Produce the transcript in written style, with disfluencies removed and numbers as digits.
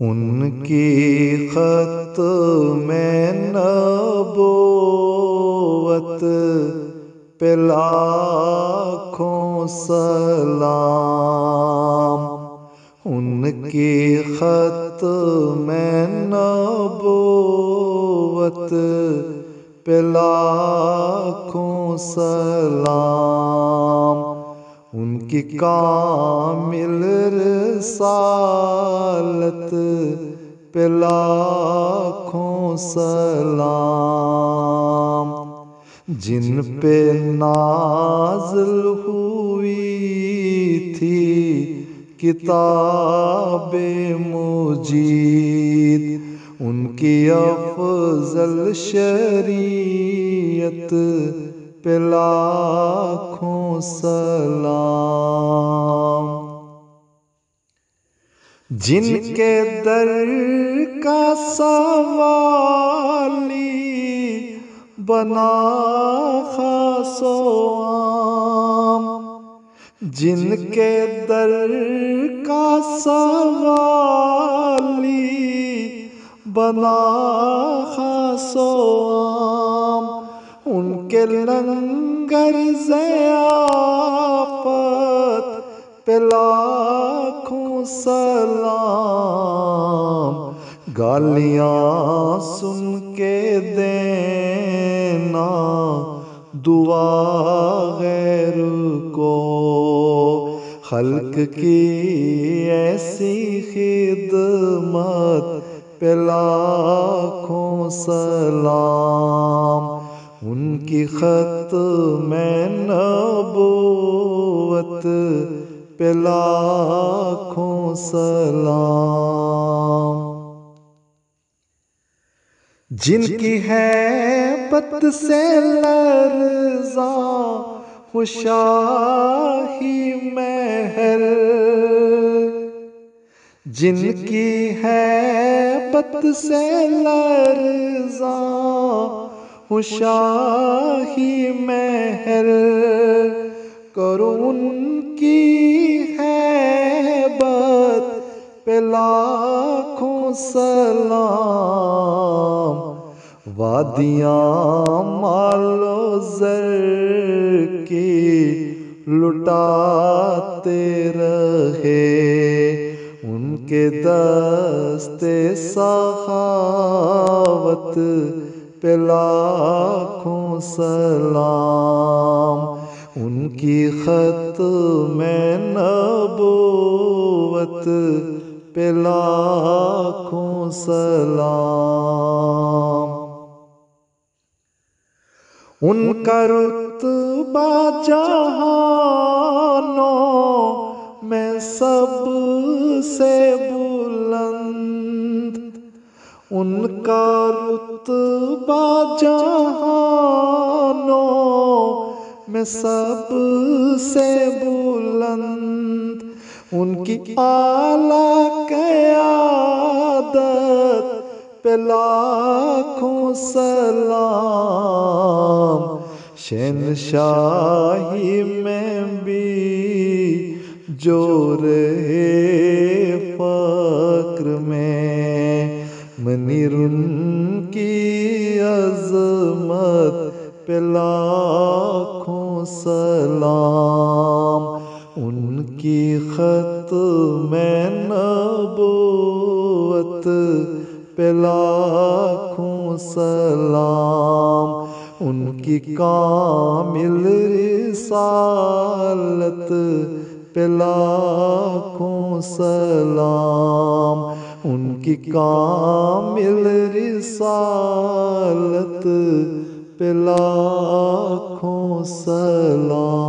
ان کی ختم نبوت پہ لاکھوں سلام، ان کی ختم نبوت پہ لاکھوں سلام، ان کی کامل رسالت پہ لاکھوں سلام، جن پہ نازل ہوئی تھی کتاب مجید، ان کی افضل شریعت پہ لاکھوں سلام، جن کے در کا سوالی بنا خاص و عام، جن کے در کا سوالی بنا خاص و عام، ان کے لنگر ضیافت پہ لاکھوں سلام، گالیاں سن کے دینا دعا غیر کو، خلق کی ایسی خدمت پہ لاکھوں سلام، ان کی ختم نبوت پہ لاکھوں سلام، جن کی ہیبت سے لرزاں ہو شاہی مہر، جن کی ہیبت سے لرزاں ہو شاہی مہر، کرو ان کی ہیبت پہ لاکھوں سلام، وادیاں مال و زر کی لٹاتے رہے، ان کے دست سخاوت پہ لاکھوں سلام، ان کی ختم نبوت پہ لاکھوں سلام، ان کا رتبہ جہانوں میں سب سے بلند، ان کا رتبہ جہانوں میں سب سے بلند، ان کی اعلیٰ قیادت پہ لاکھوں سلام، شہنشاہی میں بھی جو رہے فقر میں، منیر ان کی عظمت پہ لاکھوں سلام، ان کی ختم نبوت پہ لاکھوں سلام، ان کی کامل رسالت پہ لاکھوں سلام، ان کی کامل رسالت پہ لاکھوں سلام۔